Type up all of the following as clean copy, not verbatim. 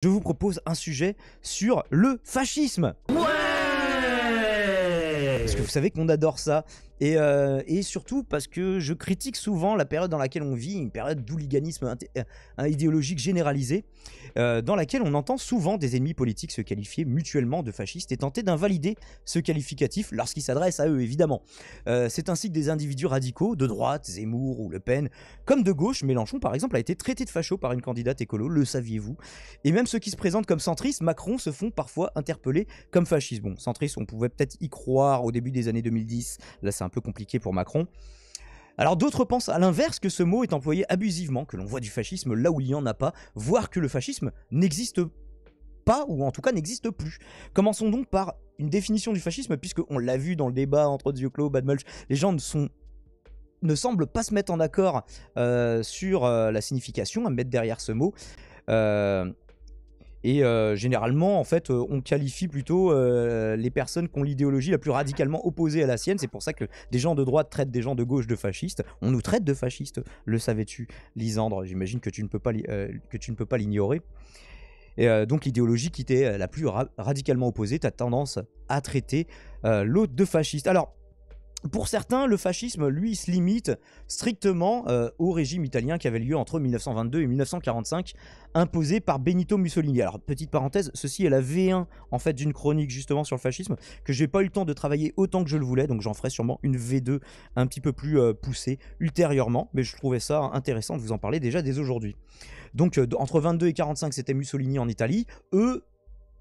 Je vous propose un sujet sur le fascisme. Parce que vous savez qu'on adore ça. Et surtout parce que je critique souvent la période dans laquelle on vit, une période d'hooliganisme idéologique généralisé, dans laquelle on entend souvent des ennemis politiques se qualifier mutuellement de fascistes et tenter d'invalider ce qualificatif lorsqu'il s'adresse à eux, évidemment. C'est ainsi que des individus radicaux, de droite, Zemmour ou Le Pen, comme de gauche, Mélenchon par exemple, a été traité de facho par une candidate écolo, le saviez-vous? Et même ceux qui se présentent comme centristes, Macron, se font parfois interpeller comme fascistes. Bon, centristes, on pouvait peut-être y croire au début des années 2010, là c'est un peu compliqué pour Macron. Alors d'autres pensent à l'inverse que ce mot est employé abusivement, que l'on voit du fascisme là où il n'y en a pas, voire que le fascisme n'existe pas, ou en tout cas n'existe plus. Commençons donc par une définition du fascisme, puisqu'on l'a vu dans le débat entre Dioclo, Badmulch, les gens ne semblent pas se mettre en accord sur la signification à mettre derrière ce mot. Généralement, en fait, on qualifie plutôt les personnes qui ont l'idéologie la plus radicalement opposée à la sienne. C'est pour ça que des gens de droite traitent des gens de gauche de fascistes. On nous traite de fascistes, le savais-tu, Lisandre? J'imagine que tu ne peux pas l'ignorer. Et donc l'idéologie qui t'est la plus radicalement opposée, tu as tendance à traiter l'autre de fasciste. Alors, pour certains, le fascisme, lui, se limite strictement au régime italien qui avait lieu entre 1922 et 1945, imposé par Benito Mussolini. Alors, petite parenthèse, ceci est la V1 en fait d'une chronique justement sur le fascisme que j'ai pas eu le temps de travailler autant que je le voulais, donc j'en ferai sûrement une V2 un petit peu plus poussée ultérieurement, mais je trouvais ça intéressant de vous en parler déjà dès aujourd'hui. Donc, entre 22 et 45, c'était Mussolini en Italie. Eux,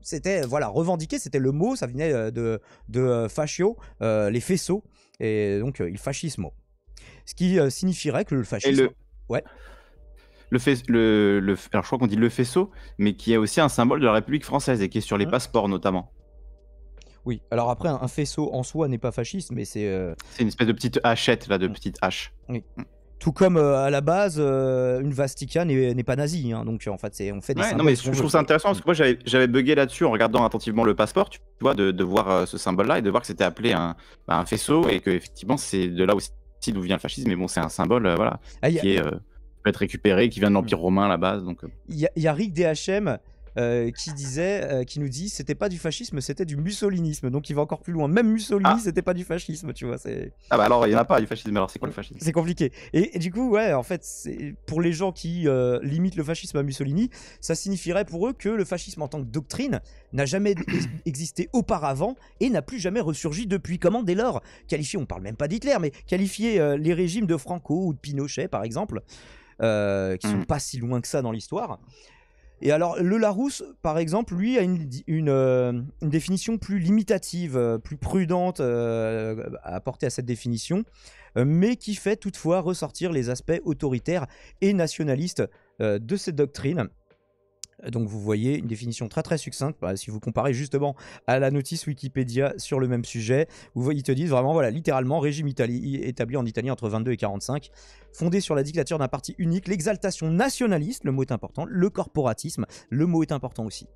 c'était revendiqué, c'était le mot, ça venait de fascio, les faisceaux, et donc il fascismo. Ce qui signifierait que le fascisme... Ouais. Alors je crois qu'on dit le faisceau, mais qui est aussi un symbole de la République française et qui est sur les passeports notamment. Oui, alors après un faisceau en soi n'est pas fasciste, mais c'est... C'est une espèce de petite hachette là, de petite hache. Oui. Tout comme à la base, une Vastica n'est pas nazie, hein, donc en fait on fait des symboles. Non mais je trouve ça intéressant parce que moi j'avais bugué là-dessus en regardant attentivement le passeport, tu vois, de voir ce symbole-là et de voir que c'était appelé un faisceau et que effectivement c'est de là aussi d'où vient le fascisme, mais bon c'est un symbole qui peut être récupéré, qui vient de l'Empire romain à la base. Donc il y a Rick DHM qui nous dit c'était pas du fascisme, c'était du mussolinisme, donc il va encore plus loin. Même Mussolini, c'était pas du fascisme, tu vois. Ah bah alors il y en a pas du fascisme, alors c'est quoi le fascisme? C'est compliqué. Et du coup, ouais, en fait, pour les gens qui limitent le fascisme à Mussolini, ça signifierait pour eux que le fascisme en tant que doctrine n'a jamais existé auparavant et n'a plus jamais ressurgi depuis. Comment dès lors qualifier, on parle même pas d'Hitler, mais qualifier les régimes de Franco ou de Pinochet, par exemple, qui sont pas si loin que ça dans l'histoire. Et alors, le Larousse, par exemple, lui, a une définition plus limitative, plus prudente à apporter à cette définition, mais qui fait toutefois ressortir les aspects autoritaires et nationalistes de cette doctrine. Donc vous voyez une définition très très succincte. Si vous comparez justement à la notice Wikipédia sur le même sujet, ils te disent vraiment, voilà, littéralement, régime établi en Italie entre 22 et 45, fondé sur la dictature d'un parti unique, l'exaltation nationaliste, le mot est important, le corporatisme, le mot est important aussi.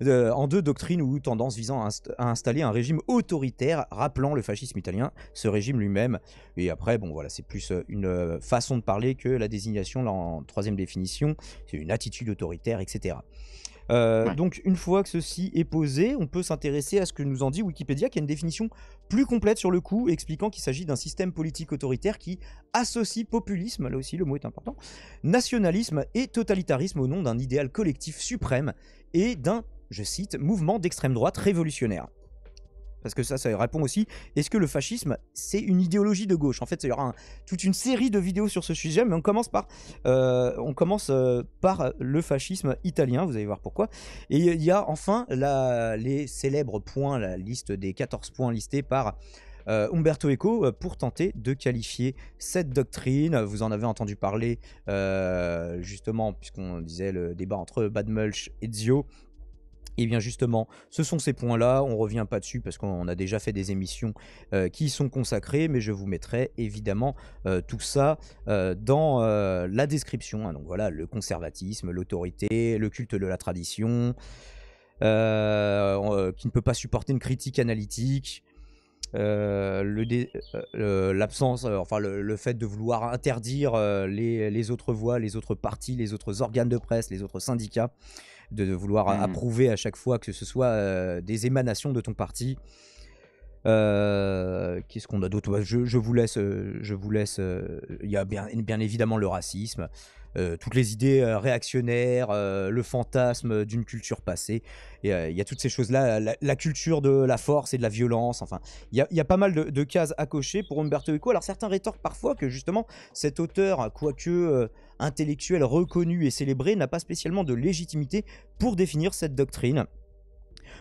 En deux doctrines ou tendances visant à installer un régime autoritaire rappelant le fascisme italien, ce régime lui-même. Et après, bon voilà, c'est plus une façon de parler que la désignation là, en troisième définition, c'est une attitude autoritaire, etc. Donc une fois que ceci est posé, on peut s'intéresser à ce que nous en dit Wikipédia, qui a une définition plus complète sur le coup, expliquant qu'il s'agit d'un système politique autoritaire qui associe populisme, là aussi le mot est important, nationalisme et totalitarisme au nom d'un idéal collectif suprême et d'un, je cite, mouvement d'extrême droite révolutionnaire. Parce que ça répond aussi, est-ce que le fascisme, c'est une idéologie de gauche? En fait, il y aura toute une série de vidéos sur ce sujet, mais on commence par le fascisme italien, vous allez voir pourquoi. Et il y a enfin les célèbres points, la liste des 14 points listés par Umberto Eco pour tenter de qualifier cette doctrine. Vous en avez entendu parler justement, puisqu'on disait le débat entre Badmulch et Zio. Et bien justement, ce sont ces points-là, on ne revient pas dessus parce qu'on a déjà fait des émissions qui y sont consacrées, mais je vous mettrai évidemment tout ça dans la description. Donc voilà, le conservatisme, l'autorité, le culte de la tradition, qui ne peut pas supporter une critique analytique, l'absence, le fait de vouloir interdire les autres voix, les autres partis, les autres organes de presse, les autres syndicats. de vouloir approuver à chaque fois que ce soit des émanations de ton parti. Qu'est-ce qu'on a d'autre? Je vous laisse. Il y a bien évidemment le racisme, toutes les idées réactionnaires, le fantasme d'une culture passée. Il y a toutes ces choses-là, la culture de la force et de la violence. Enfin, il y a pas mal de cases à cocher pour Umberto Eco. Alors certains rétorquent parfois que justement cet auteur, quoique intellectuel reconnu et célébré, n'a pas spécialement de légitimité pour définir cette doctrine.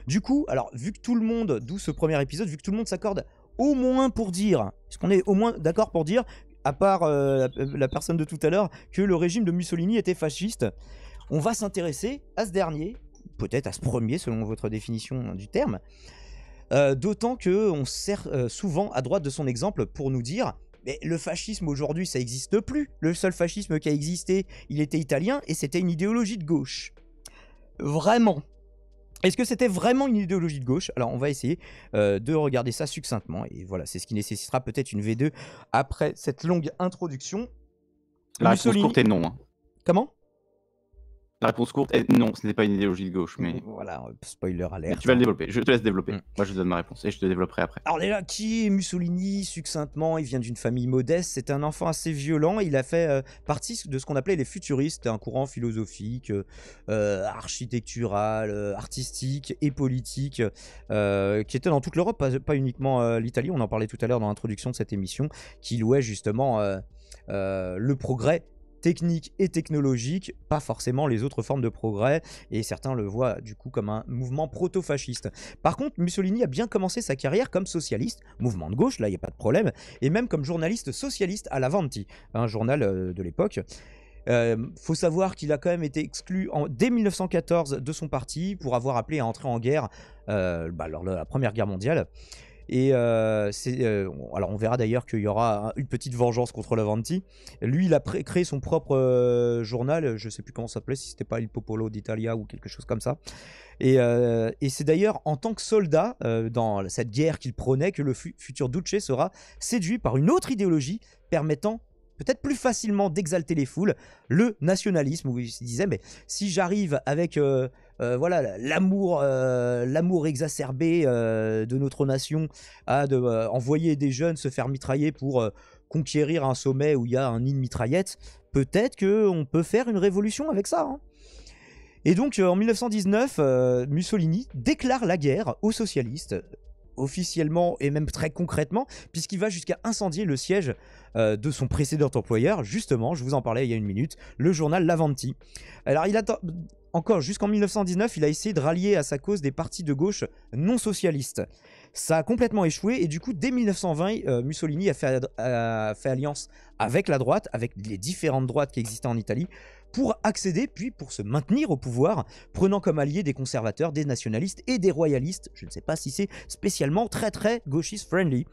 Du coup, alors vu que tout le monde, d'où ce premier épisode, vu que tout le monde s'accorde au moins pour dire, est-ce qu'on est au moins d'accord pour dire, à part la personne de tout à l'heure, que le régime de Mussolini était fasciste, on va s'intéresser à ce dernier, peut-être à ce premier selon votre définition du terme, d'autant qu'on sert souvent à droite de son exemple pour nous dire mais le fascisme aujourd'hui ça n'existe plus, le seul fascisme qui a existé il était italien et c'était une idéologie de gauche. Vraiment? Est-ce que c'était vraiment une idéologie de gauche? Alors on va essayer de regarder ça succinctement et voilà, c'est ce qui nécessitera peut-être une V2 après cette longue introduction. La réponse courte est non. Hein. Comment? La réponse courte est non, ce n'est pas une idéologie de gauche, mais... Voilà, spoiler alert. Mais tu vas le développer, je te laisse développer. Moi je donne ma réponse et je te développerai après. Alors déjà, qui est Mussolini? Succinctement, il vient d'une famille modeste, c'est un enfant assez violent, il a fait partie de ce qu'on appelait les futuristes, un courant philosophique, architectural, artistique et politique, qui était dans toute l'Europe, pas uniquement l'Italie, on en parlait tout à l'heure dans l'introduction de cette émission, qui louait justement le progrès technique et technologique, pas forcément les autres formes de progrès, et certains le voient du coup comme un mouvement proto-fasciste. Par contre, Mussolini a bien commencé sa carrière comme socialiste, mouvement de gauche, là il n'y a pas de problème, et même comme journaliste socialiste à l'Avanti, un journal de l'époque. Faut savoir qu'il a quand même été exclu dès 1914 de son parti pour avoir appelé à entrer en guerre lors de la Première Guerre mondiale. Et alors on verra d'ailleurs qu'il y aura une petite vengeance contre l'Avanti. Lui il a créé son propre journal, je sais plus comment ça s'appelait, si c'était pas Il Popolo d'Italia ou quelque chose comme ça. Et c'est d'ailleurs en tant que soldat dans cette guerre qu'il prônait que le futur Duce sera séduit par une autre idéologie permettant peut-être plus facilement d'exalter les foules, le nationalisme, où il se disait mais si j'arrive avec voilà l'amour exacerbé de notre nation à envoyer des jeunes se faire mitrailler pour conquérir un sommet où il y a un nid de mitraillettes, peut-être qu'on peut faire une révolution avec ça, hein. Et donc en 1919, Mussolini déclare la guerre aux socialistes, officiellement et même très concrètement, puisqu'il va jusqu'à incendier le siège de son précédent employeur, justement, je vous en parlais il y a une minute, le journal L'Avanti. Alors il attend encore jusqu'en 1919, il a essayé de rallier à sa cause des partis de gauche non socialistes. Ça a complètement échoué et du coup dès 1920 Mussolini a fait alliance avec la droite, avec les différentes droites qui existaient en Italie, pour accéder, puis pour se maintenir au pouvoir, prenant comme alliés des conservateurs, des nationalistes et des royalistes. Je ne sais pas si c'est spécialement très très gauchiste friendly.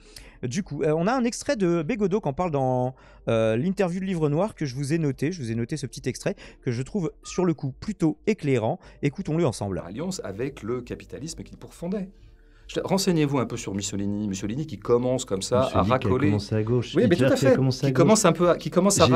Du coup, on a un extrait de Bégodeau qui en parle dans l'interview de Livre Noir que je vous ai noté. Je vous ai noté ce petit extrait que je trouve sur le coup plutôt éclairant. Écoutons-le ensemble. Alliance avec le capitalisme qu'il pourfondait. Renseignez-vous un peu sur Mussolini. Mussolini qui commence comme ça à racoler. Qui a commencé à gauche. Oui, mais tout à fait. Qui commence un peu, qui commence à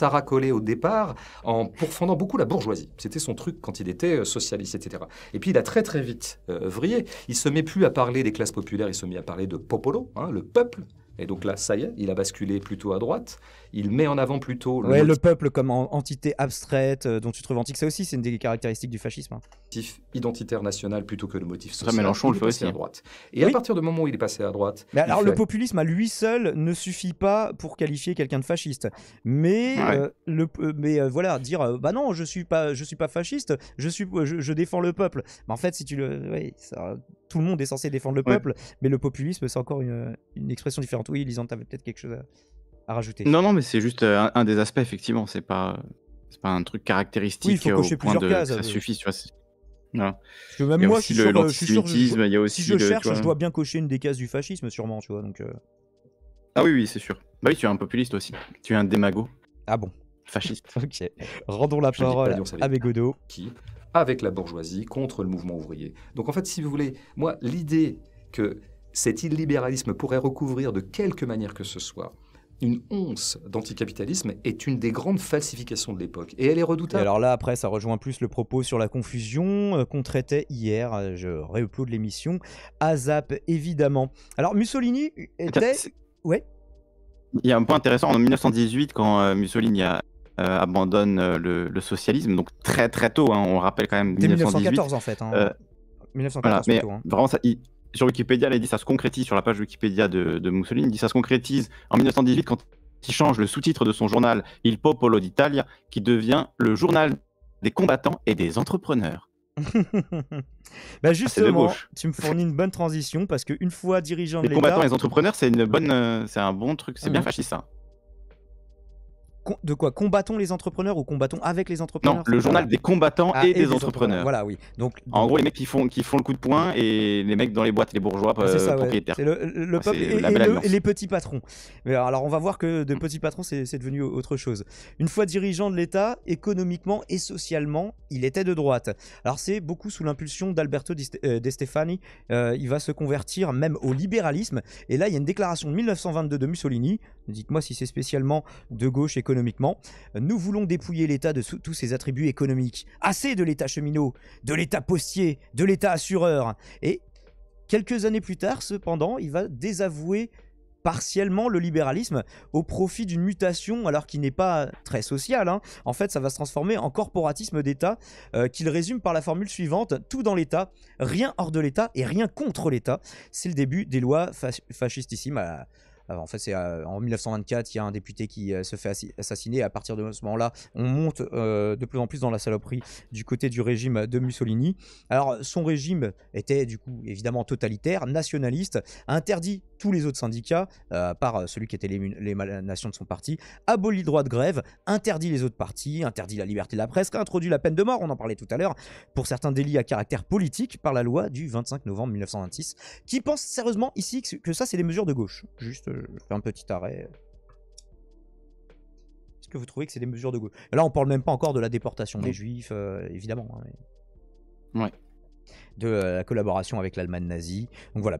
racoler au départ en pourfondant beaucoup la bourgeoisie. C'était son truc quand il était socialiste, etc. Et puis il a très très vite vrillé. Il se met plus à parler des classes populaires, il se met à parler de popolo, hein, le peuple. Et donc là, ça y est, il a basculé plutôt à droite. Il met en avant plutôt le peuple comme entité abstraite dont tu te revendiques. Ça aussi, c'est une des caractéristiques du fascisme. Motif identitaire national plutôt que le motif social. Mélenchon le fait aussi. À droite. Et à partir du moment où il est passé à droite... Mais alors, le populisme à lui seul ne suffit pas pour qualifier quelqu'un de fasciste. Mais, voilà, dire bah non, je suis pas fasciste, je défends le peuple. Mais en fait, si tu tout le monde est censé défendre le peuple, mais le populisme, c'est encore une expression différente. Oui, Lisande, t'avais peut-être quelque chose à rajouter. Non, mais c'est juste un des aspects, effectivement. C'est pas un truc caractéristique. Oui, il faut cocher plusieurs cases. Ça suffit, tu vois. Voilà. Parce que même moi, je suis sûr, si je cherche, je dois bien cocher une des cases du fascisme, sûrement, tu vois. Donc, Ah oui, c'est sûr. Bah oui, tu es un populiste aussi. Tu es un démago. Ah bon. Fasciste. Ok. Rendons la parole à Bégodeau. Qui, avec la bourgeoisie, contre le mouvement ouvrier. Donc en fait, si vous voulez, moi, l'idée que cet illibéralisme pourrait recouvrir de quelque manière que ce soit une once d'anticapitalisme est une des grandes falsifications de l'époque. Et elle est Et redoutable. alors là, après, ça rejoint plus le propos sur la confusion qu'on traitait hier. Je réupload l'émission. ASAP, évidemment. Alors, Mussolini était. Ouais. Il y a un point intéressant en 1918 quand Mussolini abandonne le socialisme, donc très très tôt, hein, on le rappelle quand même. Dès 1918, 1914 en fait. Hein. 1914 voilà, mais plutôt. Hein. vraiment, sur Wikipédia, il dit ça se concrétise sur la page Wikipédia de Mussolini. Il dit ça se concrétise en 1918 quand il change le sous-titre de son journal Il Popolo d'Italia, qui devient le journal des combattants et des entrepreneurs. Bah justement, tu me fournis une bonne transition parce qu'une fois dirigeant de Les l'État... combattants et les entrepreneurs, c'est un bon truc, c'est bien fasciste ça. De quoi? Combattons les entrepreneurs ou combattons avec les entrepreneurs? Non, le journal des combattants et des entrepreneurs. Voilà, oui. Donc, en gros, les mecs qui font le coup de poing et les mecs dans les boîtes, les bourgeois propriétaires. C'est le peuple et les petits patrons. Mais alors, on va voir que de petits patrons, c'est devenu autre chose. Une fois dirigeant de l'État, économiquement et socialement, il était de droite. Alors, c'est beaucoup sous l'impulsion d'Alberto De Stefani. Il va se convertir même au libéralisme. Et là, il y a une déclaration de 1922 de Mussolini. Dites-moi si c'est spécialement de gauche économiquement. Nous voulons dépouiller l'État de tous ses attributs économiques. Assez de l'État cheminot, de l'État postier, de l'État assureur. Et quelques années plus tard, cependant, il va désavouer partiellement le libéralisme au profit d'une mutation, alors qui n'est pas très sociale. Hein. En fait, ça va se transformer en corporatisme d'État qu'il résume par la formule suivante: tout dans l'État, rien hors de l'État et rien contre l'État. C'est le début des lois fascistissimes. En fait, c'est en 1924, il y a un député qui se fait assassiner. Et à partir de ce moment-là, on monte de plus en plus dans la saloperie du côté du régime de Mussolini. Alors, son régime était du coup évidemment totalitaire, nationaliste, interdit tous les autres syndicats, par celui qui était l'émanation de son parti, abolit le droit de grève, interdit les autres partis, interdit la liberté de la presse, introduit la peine de mort, on en parlait tout à l'heure, pour certains délits à caractère politique par la loi du 25 novembre 1926. Qui pense sérieusement ici que ça, c'est des mesures de gauche? Juste, je fais un petit arrêt. Est-ce que vous trouvez que c'est des mesures de gauche? Là, on parle même pas encore de la déportation des juifs, évidemment. Hein, mais... Ouais. De la collaboration avec l'Allemagne nazie. Donc voilà,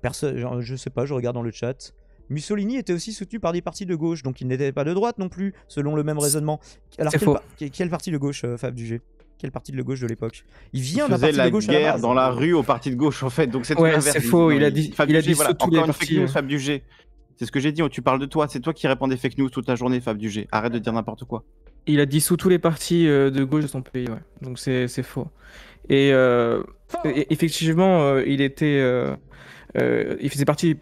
je sais pas, je regarde dans le chat. Mussolini était aussi soutenu par des partis de gauche, donc il n'était pas de droite non plus, selon le même raisonnement. Alors, quel parti de gauche, Fab Dugé? Quel parti de gauche de l'époque? Il vient d'un parti de gauche à la base. guerre dans la rue au parti de gauche, en fait. Donc c'est c'est faux. Il a dit voilà, encore une fake news, Fab Dugé. C'est ce que j'ai dit. Tu parles de toi. C'est toi qui répands des fake news toute la journée, Fab Dugé. Arrête de dire n'importe quoi. Il a dissous tous les partis de gauche de son pays, ouais. Donc c'est faux. Et effectivement, il faisait partie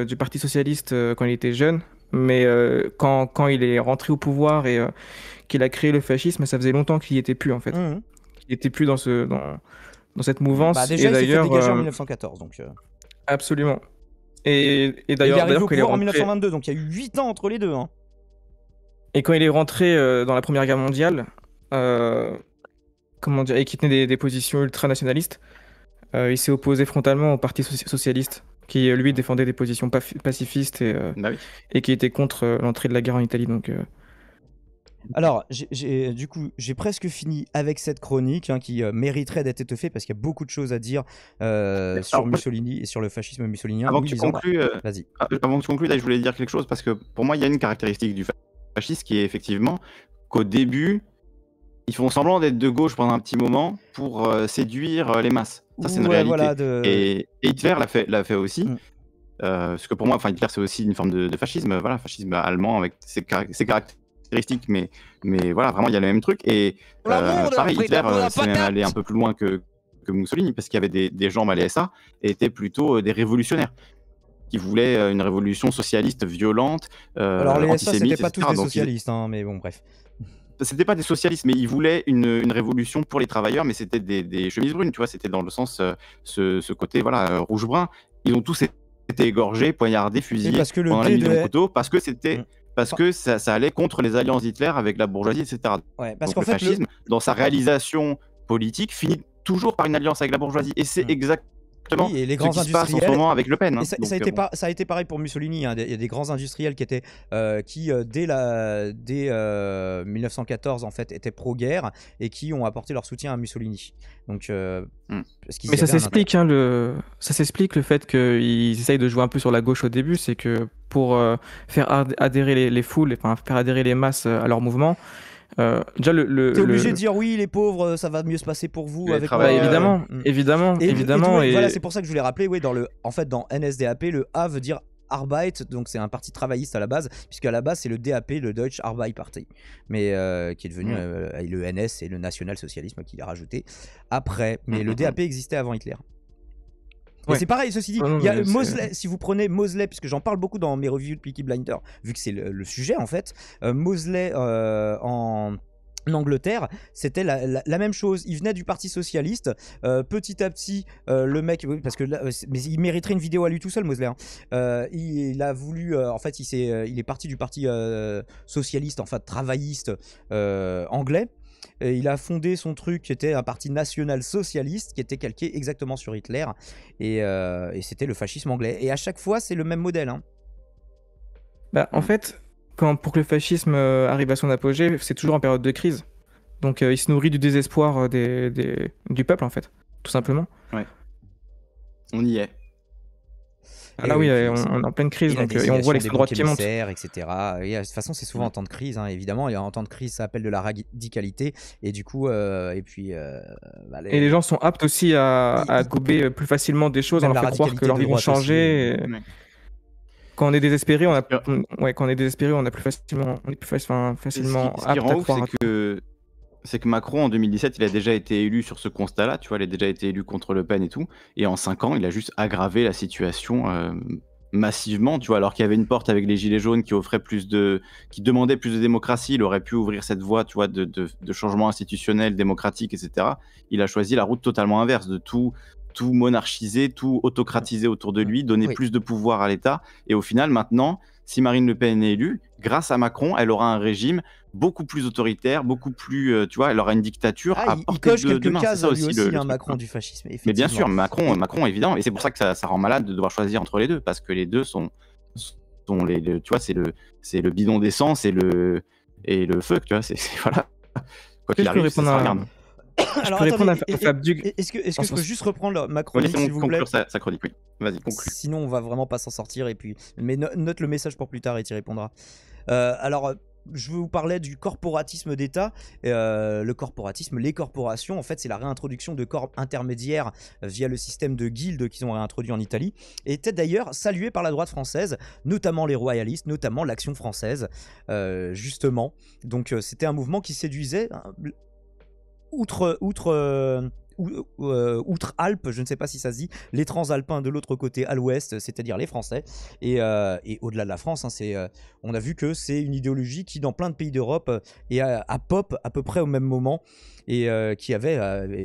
du Parti socialiste quand il était jeune, mais quand il est rentré au pouvoir et qu'il a créé le fascisme, ça faisait longtemps qu'il n'y était plus en fait. Il n'était plus dans cette mouvance. Bah déjà, il s'est fait dégager en 1914, donc. Absolument. Et d'ailleurs, il arrive au pouvoir en 1922, donc il y a eu 8 ans entre les deux. Hein. Et quand il est rentré dans la Première Guerre mondiale, et qui tenait des positions ultranationalistes, il s'est opposé frontalement au Parti socialiste, qui lui défendait des positions pacifistes et qui était contre l'entrée de la guerre en Italie. Donc, Alors, du coup, j'ai presque fini avec cette chronique qui mériterait d'être étoffée parce qu'il y a beaucoup de choses à dire sur Mussolini et sur le fascisme mussolinien. Avant que tu conclues, là, je voulais dire quelque chose parce que pour moi, il y a une caractéristique du fascisme qui est effectivement qu'au début, ils font semblant d'être de gauche pendant un petit moment pour séduire les masses. Ça, c'est une réalité. Voilà, et Hitler l'a fait aussi. Parce que pour moi, Hitler, c'est aussi une forme de fascisme. Voilà, fascisme allemand avec ses caractéristiques, mais voilà, vraiment, il y a le même truc. Et pareil, Hitler s'est même allé un peu plus loin que Mussolini, parce qu'il y avait des gens à l'ESA et étaient plutôt des révolutionnaires qui voulaient une révolution socialiste violente, alors les SA, antisémite, c'était pas tous des socialistes, mais bon, bref. C'était pas des socialistes, mais ils voulaient une révolution pour les travailleurs, mais c'était des chemises brunes, tu vois, c'était dans le sens, ce côté, voilà, rouge-brun. Ils ont tous été égorgés, poignardés, fusillés pendant la mise au couteau, parce que c'était... Parce que ça allait contre les alliances d'Hitler avec la bourgeoisie, etc. Ouais, parce donc le fascisme, dans sa réalisation politique, finit toujours par une alliance avec la bourgeoisie. Et c'est exactement Oui, et les grands ce qui se passe en industriels. ce moment avec Le Pen. Et ça a été pareil pour Mussolini. Hein. Il y a des grands industriels qui étaient, dès 1914 en fait, étaient pro-guerre et qui ont apporté leur soutien à Mussolini. Donc, mais ça s'explique, hein, ça s'explique le fait qu'ils essayent de jouer un peu sur la gauche au début, c'est que pour faire adhérer les foules, enfin faire adhérer les masses à leur mouvement. Déjà t'es obligé de dire oui, les pauvres, ça va mieux se passer pour vous avec moi. Évidemment. Et voilà, c'est pour ça que je voulais rappeler, en fait, dans NSDAP, le A veut dire Arbeit, donc c'est un parti travailliste à la base, puisque à la base c'est le DAP, le Deutsche Arbeiterpartei, mais qui est devenu le NS et le national-socialisme qu'il a rajouté après. Mais le DAP existait avant Hitler. Et c'est pareil, ceci dit, il y a Mosley, si vous prenez Mosley, puisque j'en parle beaucoup dans mes reviews de Peaky Blinders, vu que c'est le sujet en fait, Mosley en Angleterre, c'était la même chose. Il venait du Parti socialiste. Petit à petit, le mec, parce que là, mais il mériterait une vidéo à lui tout seul, Mosley. Hein. Il a voulu, en fait, il est parti du Parti socialiste, enfin travailliste anglais. Et il a fondé son truc qui était un parti national-socialiste qui était calqué exactement sur Hitler et c'était le fascisme anglais. Et à chaque fois, c'est le même modèle. Hein. En fait, pour que le fascisme arrive à son apogée, c'est toujours en période de crise. Donc il se nourrit du désespoir du peuple, en fait, tout simplement. Ouais. On y est. Là, oui, on est en pleine crise, et on voit l'extrême droite qui monte. Etc. Et de toute façon, c'est souvent en temps de crise, hein, évidemment. Et en temps de crise, ça appelle de la radicalité. Et du coup, et les gens sont aptes aussi à gober plus facilement des choses, on leur fait croire que leur vie vont changer. Quand on est désespéré, on est plus facilement apte à croire. C'est que Macron, en 2017, il a déjà été élu sur ce constat-là, tu vois, il a déjà été élu contre Le Pen et tout, et en 5 ans, il a juste aggravé la situation massivement, tu vois, alors qu'il y avait une porte avec les Gilets jaunes qui demandait plus de démocratie, il aurait pu ouvrir cette voie, tu vois, de changement institutionnel, démocratique, etc. Il a choisi la route totalement inverse, de tout monarchiser, tout autocratiser autour de lui, donner plus de pouvoir à l'État, et au final, maintenant, si Marine Le Pen est élue, grâce à Macron, elle aura un régime beaucoup plus autoritaire, beaucoup plus, tu vois, elle aura une dictature à portée de main. C'est ça aussi le Macron du fascisme. Mais bien sûr, Macron évidemment, et c'est pour ça que ça rend malade de devoir choisir entre les deux, parce que les deux sont tu vois, c'est le bidon d'essence et le feu, tu vois, c'est voilà. Quoi qu'il arrive, ça regarde. Alors, est-ce que je peux juste reprendre ma chronique, s'il vous plaît? Sa chronique, oui. Vas-y, conclue. Sinon, on va vraiment pas s'en sortir. Mais note le message pour plus tard et tu y répondras. Alors, je vous parlais du corporatisme d'État. Le corporatisme, les corporations, en fait, c'est la réintroduction de corps intermédiaires via le système de guildes qu'ils ont réintroduit en Italie. Et était d'ailleurs salué par la droite française, notamment les royalistes, notamment l'Action française, justement. Donc, c'était un mouvement qui séduisait. Outre-Alpes, je ne sais pas si ça se dit, les transalpins de l'autre côté à l'ouest, c'est-à-dire les Français, et au-delà de la France, hein, on a vu que c'est une idéologie qui, dans plein de pays d'Europe, est à pop à peu près au même moment, et qui avait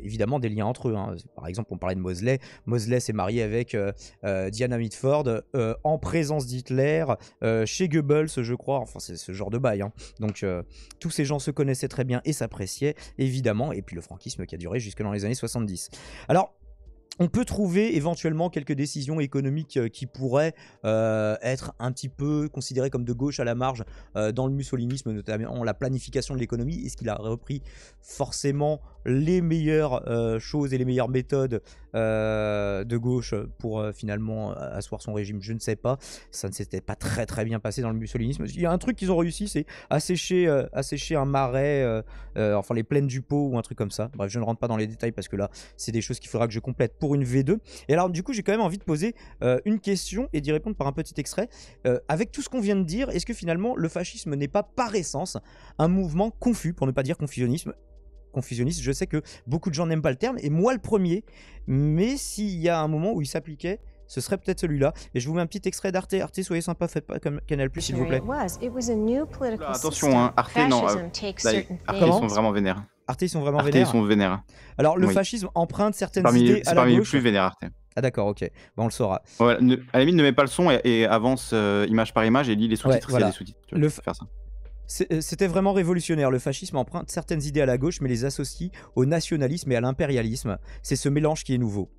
évidemment des liens entre eux. Hein. Par exemple, on parlait de Mosley. Mosley s'est marié avec Diana Mitford en présence d'Hitler, chez Goebbels, je crois. Enfin, c'est ce genre de bail. Hein. Donc, tous ces gens se connaissaient très bien et s'appréciaient, évidemment. Et puis le franquisme qui a duré jusque dans les années 70. Alors, on peut trouver éventuellement quelques décisions économiques qui pourraient être un petit peu considérées comme de gauche à la marge dans le mussolinisme, notamment la planification de l'économie. Est-ce qu'il a repris forcément les meilleures choses et les meilleures méthodes de gauche pour finalement asseoir son régime? Je ne sais pas. Ça ne s'était pas très très bien passé dans le mussolinisme. Il y a un truc qu'ils ont réussi, c'est assécher un marais, enfin les plaines du Pô ou un truc comme ça. Bref, je ne rentre pas dans les détails parce que là, c'est des choses qu'il faudra que je complète pour une V2. Et alors du coup, j'ai quand même envie de poser une question et d'y répondre par un petit extrait. Avec tout ce qu'on vient de dire, est-ce que finalement le fascisme n'est pas par essence un mouvement confus, pour ne pas dire confusionniste? Je sais que beaucoup de gens n'aiment pas le terme, et moi le premier, mais s'il y a un moment où il s'appliquait, ce serait peut-être celui-là. Et je vous mets un petit extrait d'Arte. Arte, soyez sympa, faites pas comme Canal+, s'il vous plaît. Attention, hein, Arte, non. Arte, ils sont vraiment vénères. Arte, ils sont vraiment vénères. Arte, ils sont vénères. Alors, le fascisme emprunte certaines idées à la gauche. C'est parmi les plus vénères, Arte. Ah d'accord, ok. Bon, on le saura. Ouais, à la limite, ne mets pas le son et avance image par image et lis les sous-titres s'il y a des sous-titres. Tu peux faire ça. C'était vraiment révolutionnaire. Le fascisme emprunte certaines idées à la gauche, mais les associe au nationalisme et à l'impérialisme. C'est ce mélange qui est nouveau.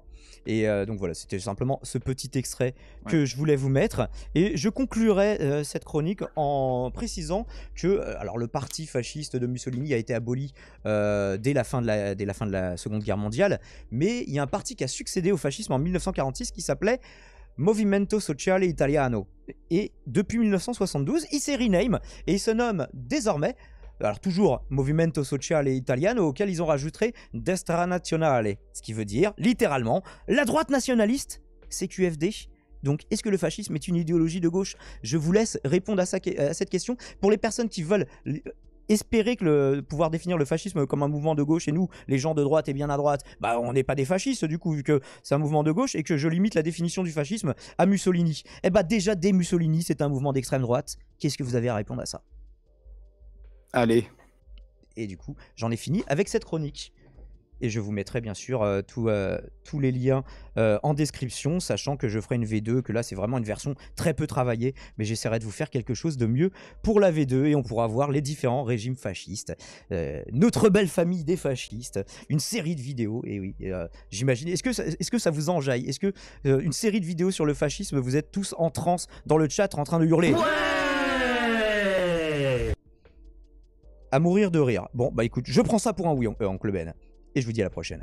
Et donc voilà, c'était simplement ce petit extrait que je voulais vous mettre. Et je conclurai cette chronique en précisant que alors le parti fasciste de Mussolini a été aboli dès la fin de la Seconde Guerre mondiale, mais il y a un parti qui a succédé au fascisme en 1946 qui s'appelait Movimento Sociale Italiano. Et depuis 1972, il s'est rename et il se nomme désormais, alors toujours Movimento Sociale Italiano, auquel ils ont rajouté Destra Nazionale, ce qui veut dire littéralement la droite nationaliste, CQFD. Donc, est-ce que le fascisme est une idéologie de gauche? Je vous laisse répondre à cette question. Pour les personnes qui veulent espérer pouvoir définir le fascisme comme un mouvement de gauche, et nous, les gens de droite et bien à droite, bah on n'est pas des fascistes du coup, vu que c'est un mouvement de gauche et que je limite la définition du fascisme à Mussolini. Eh bah déjà, dès Mussolini, c'est un mouvement d'extrême droite. Qu'est-ce que vous avez à répondre à ça? Allez. Et du coup, j'en ai fini avec cette chronique. Et je vous mettrai bien sûr tous les liens en description, sachant que je ferai une V2, que là c'est vraiment une version très peu travaillée, mais j'essaierai de vous faire quelque chose de mieux pour la V2 et on pourra voir les différents régimes fascistes, notre belle famille des fascistes, une série de vidéos, et oui, j'imagine, est-ce que ça vous enjaille? Est-ce que une série de vidéos sur le fascisme, vous êtes tous en transe dans le chat en train de hurler? Ouais, à mourir de rire. Bon bah écoute, je prends ça pour un oui, oncle Ben. Et je vous dis à la prochaine.